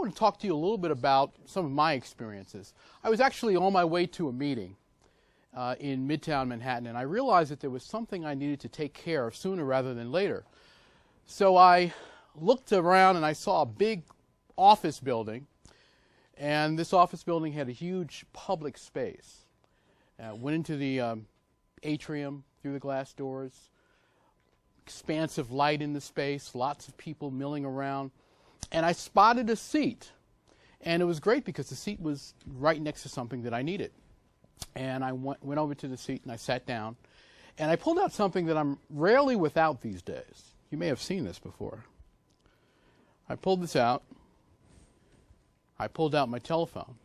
want to talk to you a little bit about some of my experiences. I was actually on my way to a meeting in Midtown Manhattan, and I realized that there was something I needed to take care of sooner rather than later. So I looked around and I saw a big office building, and this office building had a huge public space. Went into the atrium through the glass doors, expansive light in the space, lots of people milling around, and I spotted a seat. And it was great because the seat was right next to something that I needed. And I went over to the seat and I sat down, and I pulled out something that I'm rarely without these days. You may have seen this before. I pulled this out. I pulled out my telephone,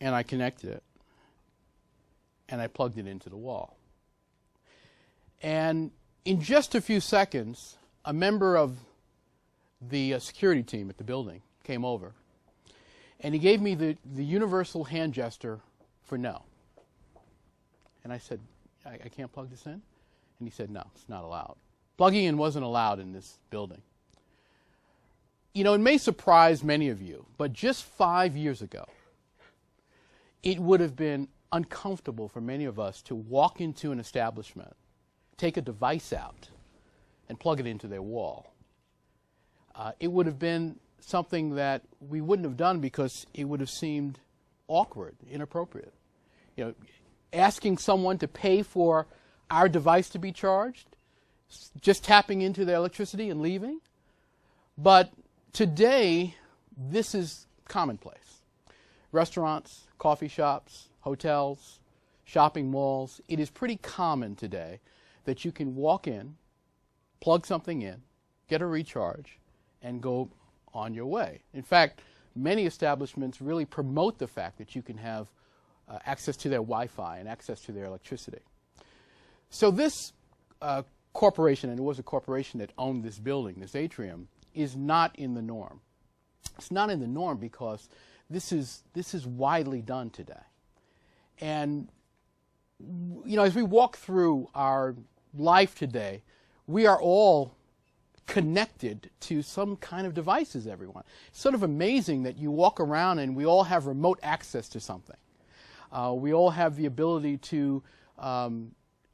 and I connected it, and I plugged it into the wall. And in just a few seconds, a member of the security team at the building came over, and he gave me the universal hand gesture for no. And I said, I can't plug this in? And he said, no, it's not allowed. Plugging in wasn't allowed in this building. You know, it may surprise many of you, but just 5 years ago, it would have been uncomfortable for many of us to walk into an establishment, take a device out, and plug it into their wall. It would have been something that we wouldn't have done because it would have seemed awkward, inappropriate. You know, asking someone to pay for our device to be charged, just tapping into their electricity and leaving. But today, this is commonplace. Restaurants, coffee shops, hotels, shopping malls, it is pretty common today that you can walk in, plug something in, get a recharge, and go on your way. In fact, many establishments really promote the fact that you can have access to their Wi-Fi and access to their electricity. So this corporation, and it was a corporation that owned this building, this atrium, is not in the norm. It's not in the norm because this is widely done today. And you know, as we walk through our life today, we are all connected to some kind of devices, everyone. It's sort of amazing that you walk around and we all have remote access to something. We all have the ability to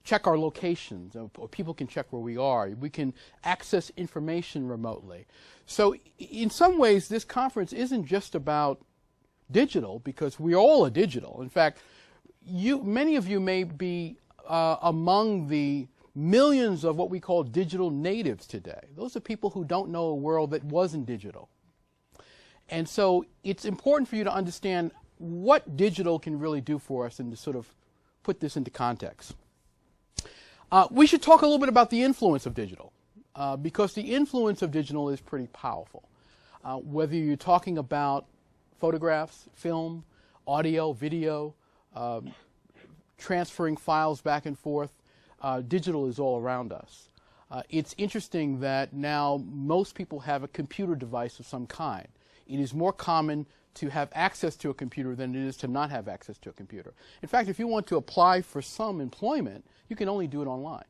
check our locations, or people can check where we are. We can access information remotely. So in some ways, this conference isn't just about digital, because we all are digital. In fact, many of you may be among the millions of what we call digital natives today. Those are people who don't know a world that wasn't digital. And so it's important for you to understand what digital can really do for us and to sort of put this into context. We should talk a little bit about the influence of digital, because the influence of digital is pretty powerful. Whether you're talking about photographs, film, audio, video, transferring files back and forth, digital is all around us. It's interesting that now most people have a computer device of some kind. It is more common to have access to a computer than it is to not have access to a computer. In fact, if you want to apply for some employment, you can only do it online.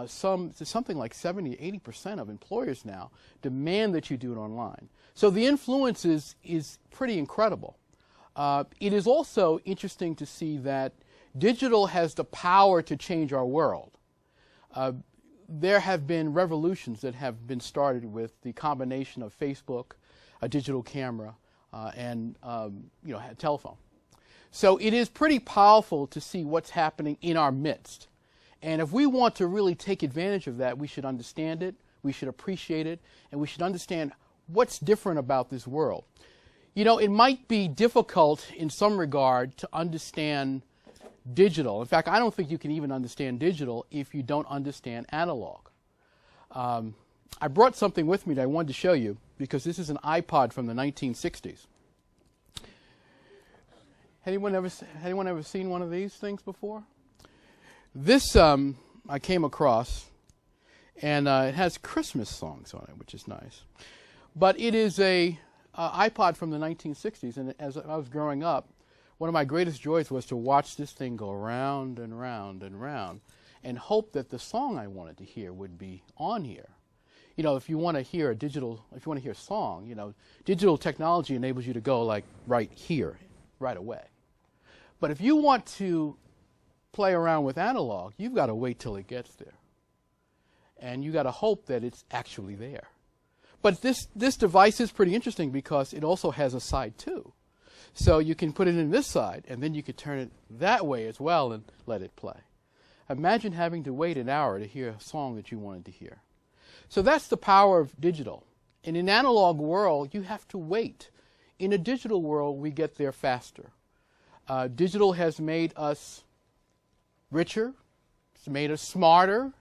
Something like 70–80% of employers now demand that you do it online. So the influence is pretty incredible. It is also interesting to see that digital has the power to change our world. There have been revolutions that have been started with the combination of Facebook, a digital camera, and a telephone. So it is pretty powerful to see what's happening in our midst. And if we want to really take advantage of that, we should understand it, we should appreciate it, and we should understand what's different about this world. You know, it might be difficult in some regard to understand digital. In fact, I don't think you can even understand digital if you don't understand analog. I brought something with me that I wanted to show you, because this is an iPod from the 1960s. Anyone ever seen one of these things before? This I came across, and it has Christmas songs on it, which is nice. But it is a iPod from the 1960s, and as I was growing up, one of my greatest joys was to watch this thing go round and round and round and hope that the song I wanted to hear would be on here. You know, if you want to hear a song, you know, digital technology enables you to go like right here, right away. But if you want to play around with analog, you've got to wait till it gets there. And you got to hope that it's actually there. But this device is pretty interesting because it also has a side too. So you can put it in this side, and then you could turn it that way as well and let it play. Imagine having to wait an hour to hear a song that you wanted to hear. So that's the power of digital. In an analog world, you have to wait. In a digital world, we get there faster. Digital has made us richer. It's made us smarter.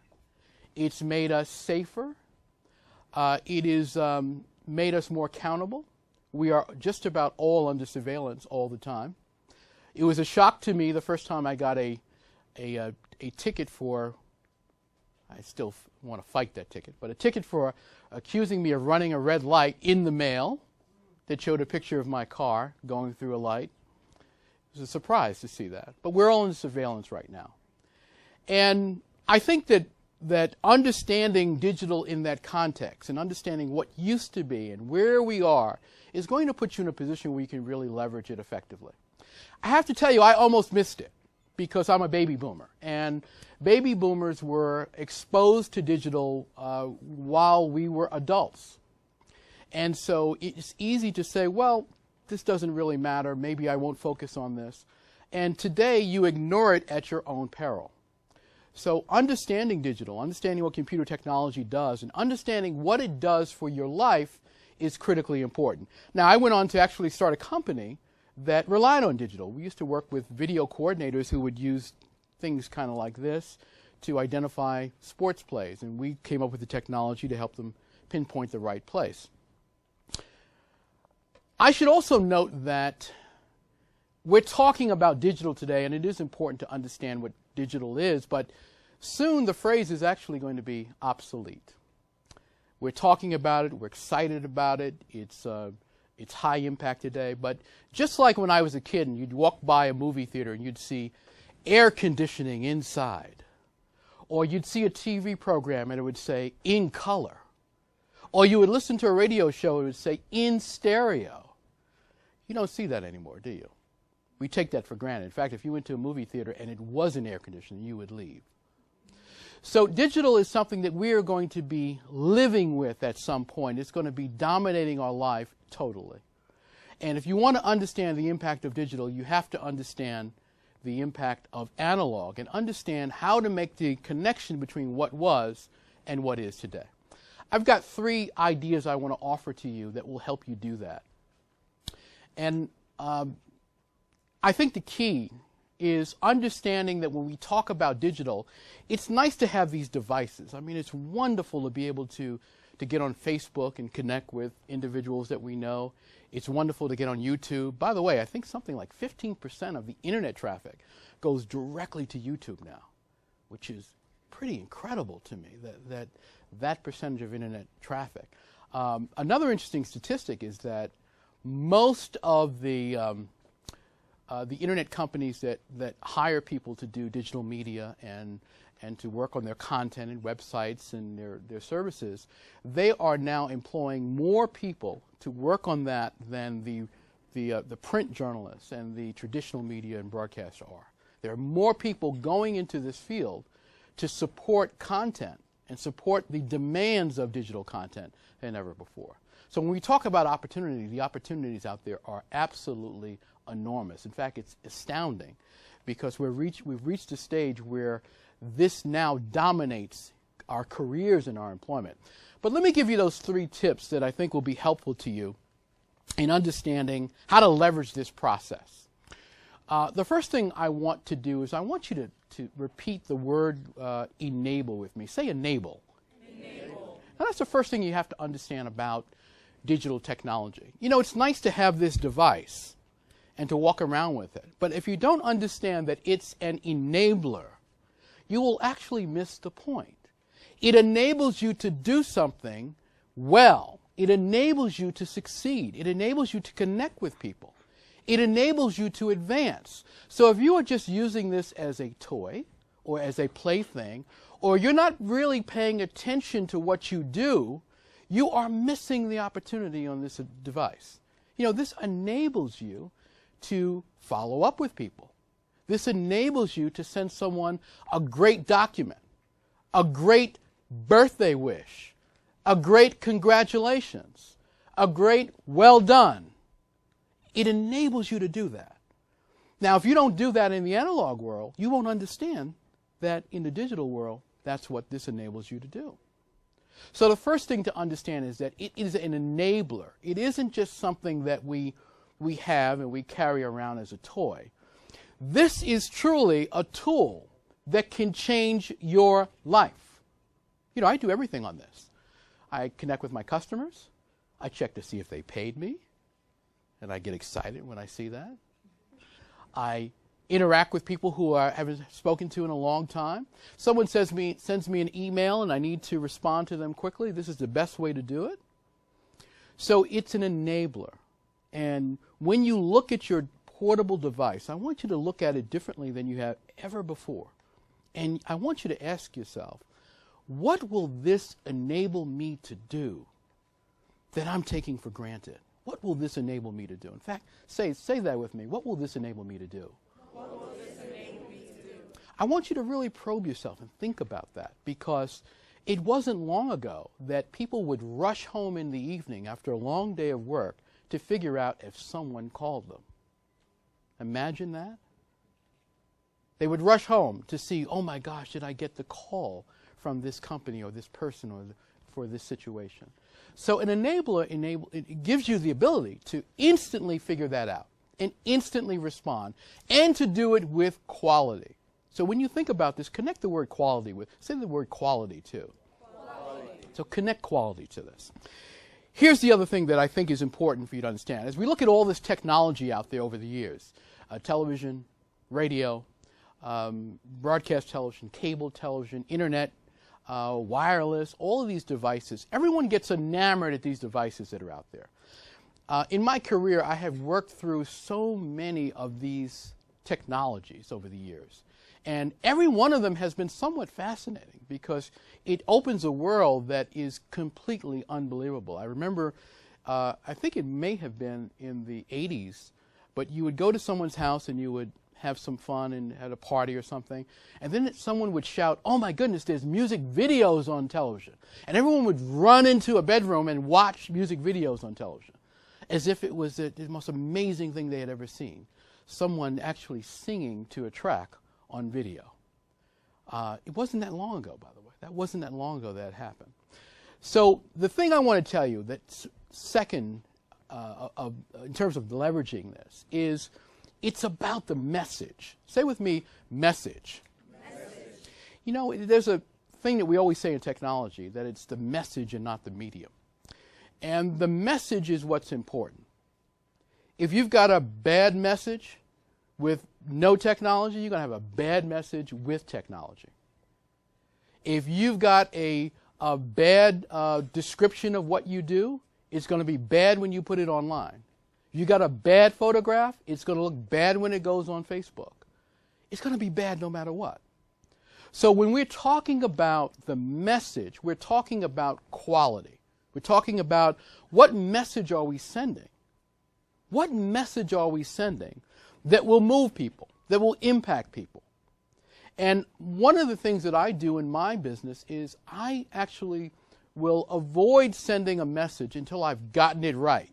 It's made us safer. It has made us more accountable. We are just about all under surveillance all the time. It was a shock to me the first time I got a ticket for, I still want to fight that ticket, but a ticket for accusing me of running a red light in the mail that showed a picture of my car going through a light. It was a surprise to see that. But we're all in surveillance right now. And I think that understanding digital in that context and understanding what used to be and where we are is going to put you in a position where you can really leverage it effectively. I have to tell you, I almost missed it because I'm a baby boomer. And baby boomers were exposed to digital while we were adults. And so it's easy to say, well, this doesn't really matter. Maybe I won't focus on this. And today you ignore it at your own peril. So understanding digital, understanding what computer technology does, and understanding what it does for your life is critically important. Now, I went on to actually start a company that relied on digital. We used to work with video coordinators who would use things kind of like this to identify sports plays, and we came up with the technology to help them pinpoint the right place. I should also note that we're talking about digital today, and it is important to understand what digital is, but soon the phrase is actually going to be obsolete. We're talking about it, we're excited about it, it's high impact today, but just like when I was a kid and you'd walk by a movie theater and you'd see air conditioning inside, or you'd see a TV program and it would say in color, or you would listen to a radio show and it would say in stereo. You don't see that anymore, do you? We take that for granted. In fact, if you went to a movie theater and it wasn't air conditioning, you would leave. So digital is something that we are going to be living with at some point. It's going to be dominating our life totally. And if you want to understand the impact of digital, you have to understand the impact of analog and understand how to make the connection between what was and what is today. I've got 3 ideas I want to offer to you that will help you do that. And I think the key is understanding that when we talk about digital, it's nice to have these devices. I mean, it's wonderful to be able to get on Facebook and connect with individuals that we know. It's wonderful to get on YouTube. By the way, I think something like 15% of the internet traffic goes directly to YouTube now, which is pretty incredible to me, that percentage of internet traffic. Another interesting statistic is that most of the internet companies that hire people to do digital media and to work on their content and websites and their services, they are now employing more people to work on that than the print journalists and the traditional media and broadcasters are. There are more people going into this field to support content and support the demands of digital content than ever before. So when we talk about opportunity, the opportunities out there are absolutely enormous. In fact, it's astounding because we've reached a stage where this now dominates our careers and our employment. But let me give you those 3 tips that I think will be helpful to you in understanding how to leverage this process. The first thing I want to do is I want you to repeat the word enable with me. Say enable. Enable. Now that's the first thing you have to understand about digital technology. You know, it's nice to have this device and to walk around with it. But if you don't understand that it's an enabler, you will actually miss the point. It enables you to do something well. It enables you to succeed. It enables you to connect with people. It enables you to advance. So if you are just using this as a toy or as a plaything, or you're not really paying attention to what you do, you are missing the opportunity on this device. You know, this enables you to follow up with people. This enables you to send someone a great document, a great birthday wish, a great congratulations, a great well done. It enables you to do that. Now, if you don't do that in the analog world, you won't understand that in the digital world, that's what this enables you to do. So the first thing to understand is that it is an enabler. It isn't just something that we have and we carry around as a toy. This is truly a tool that can change your life. You know, I do everything on this. I connect with my customers. I check to see if they paid me, and I get excited when I see that. I interact with people who I haven't spoken to in a long time. Someone sends me an email and I need to respond to them quickly. This is the best way to do it. So it's an enabler. And when you look at your portable device, I want you to look at it differently than you have ever before. And I want you to ask yourself, what will this enable me to do that I'm taking for granted? What will this enable me to do? In fact, say that with me. What will this enable me to do? What will this enable me to do? I want you to really probe yourself and think about that, because it wasn't long ago that people would rush home in the evening after a long day of work to figure out if someone called them. Imagine that. They would rush home to see, oh my gosh, did I get the call from this company or this person or for this situation? So an enabler, it gives you the ability to instantly figure that out and instantly respond, and to do it with quality. So when you think about this, connect the word quality with, say the word quality too. Quality. So connect quality to this. Here's the other thing that I think is important for you to understand. As we look at all this technology out there over the years, television, radio, broadcast television, cable television, internet, wireless, all of these devices, everyone gets enamored at these devices that are out there. In my career, I have worked through so many of these technologies over the years. And every one of them has been somewhat fascinating because it opens a world that is completely unbelievable. I remember, I think it may have been in the 80s, but you would go to someone's house and you would have some fun and at a party or something, and then someone would shout, oh my goodness, there's music videos on television. And everyone would run into a bedroom and watch music videos on television, as if it was the most amazing thing they had ever seen. Someone actually singing to a track on video. It wasn't that long ago, by the way. That wasn't that long ago that happened. So the thing I want to tell you that's second in terms of leveraging this is it's about the message. Say with me, message. Message. You know, there's a thing that we always say in technology, that it's the message and not the medium. And the message is what's important. If you've got a bad message with no technology, you're going to have a bad message with technology. If you've got a bad description of what you do, it's going to be bad when you put it online. If you got a bad photograph, it's going to look bad when it goes on Facebook. It's going to be bad no matter what. So when we're talking about the message, we're talking about quality. We're talking about what message are we sending? What message are we sending that will move people, that will impact people? And one of the things that I do in my business is I actually will avoid sending a message until I've gotten it right.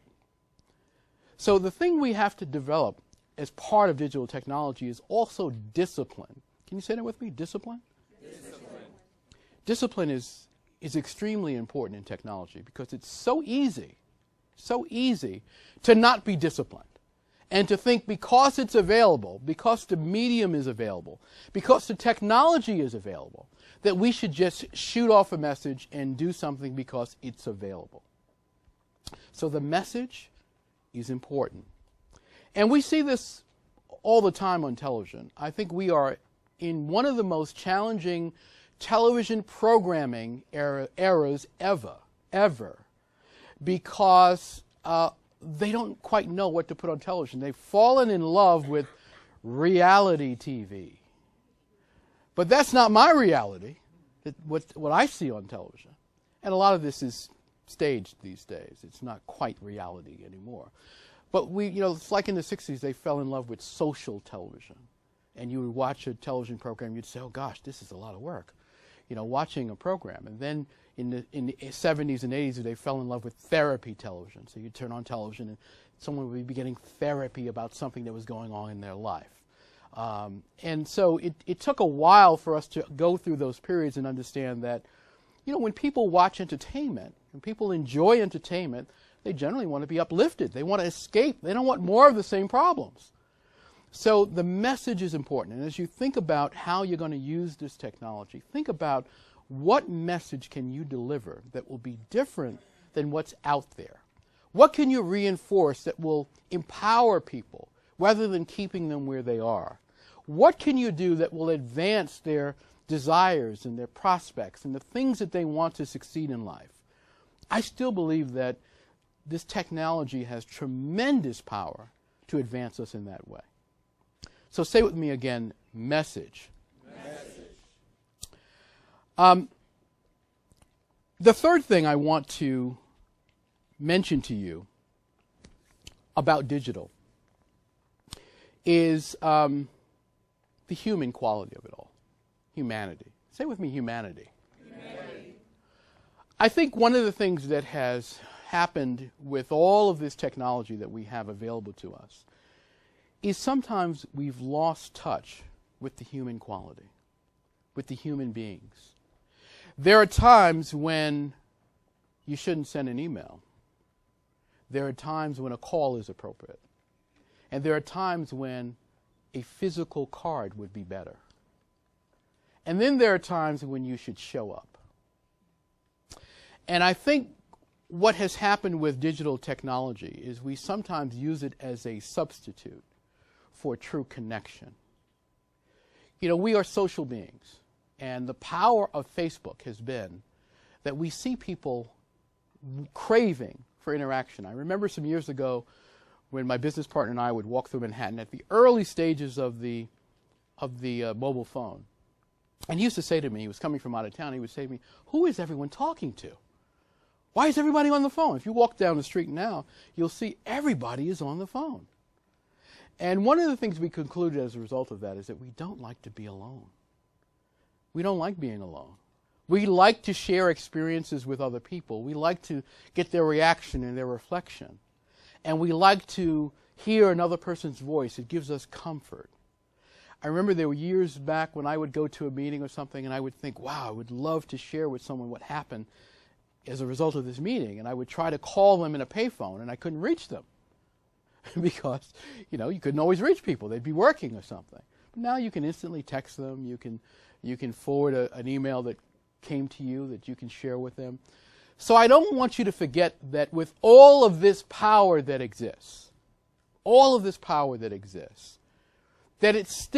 So the thing we have to develop as part of digital technology is also discipline. Can you say that with me? Discipline? Discipline is extremely important in technology because it's so easy to not be disciplined and to think because it's available, because the medium is available, because the technology is available, that we should just shoot off a message and do something because it's available. So the message is important. And we see this all the time on television. I think we are in one of the most challenging television programming eras ever, because they don't quite know what to put on television. They've fallen in love with reality TV. But that's not my reality, what I see on television. And a lot of this is staged these days. It's not quite reality anymore. But it's like in the 60s, they fell in love with social television. And you would watch a television program, you'd say, oh gosh, this is a lot of work, watching a program. And then in the 70s and 80s, they fell in love with therapy television. So you'd turn on television and someone would be getting therapy about something that was going on in their life. And so it took a while for us to go through those periods and understand that, when people watch entertainment, when people enjoy entertainment, they generally want to be uplifted. They want to escape. They don't want more of the same problems. So the message is important. And as you think about how you're going to use this technology, think about what message can you deliver that will be different than what's out there. What can you reinforce that will empower people rather than keeping them where they are? What can you do that will advance their desires and their prospects and the things that they want to succeed in life? I still believe that this technology has tremendous power to advance us in that way. So say with me again, message. The third thing I want to mention to you about digital is the human quality of it all. Humanity. Say with me, humanity. I think one of the things that has happened with all of this technology that we have available to us is sometimes we've lost touch with the human quality, with the human beings. There are times when you shouldn't send an email. There are times when a call is appropriate. And there are times when a physical card would be better. And then there are times when you should show up. And I think what has happened with digital technology is we sometimes use it as a substitute for true connection. We are social beings. And the power of Facebook has been that we see people craving for interaction. I remember some years ago when my business partner and I would walk through Manhattan at the early stages of the mobile phone. And he used to say to me, he was coming from out of town, he would say to me, who is everyone talking to? Why is everybody on the phone? If you walk down the street now, you'll see everybody is on the phone. And one of the things we concluded as a result of that is that we don't like to be alone. We don't like being alone. We like to share experiences with other people. We like to get their reaction and their reflection. And we like to hear another person's voice. It gives us comfort. I remember there were years back when I would go to a meeting or something and I would think, wow, I would love to share with someone what happened as a result of this meeting. And I would try to call them in a payphone and I couldn't reach them because, you couldn't always reach people. They'd be working or something. But now you can instantly text them. You can forward an email that came to you that you can share with them. So I don't want you to forget that with all of this power that exists, that it's still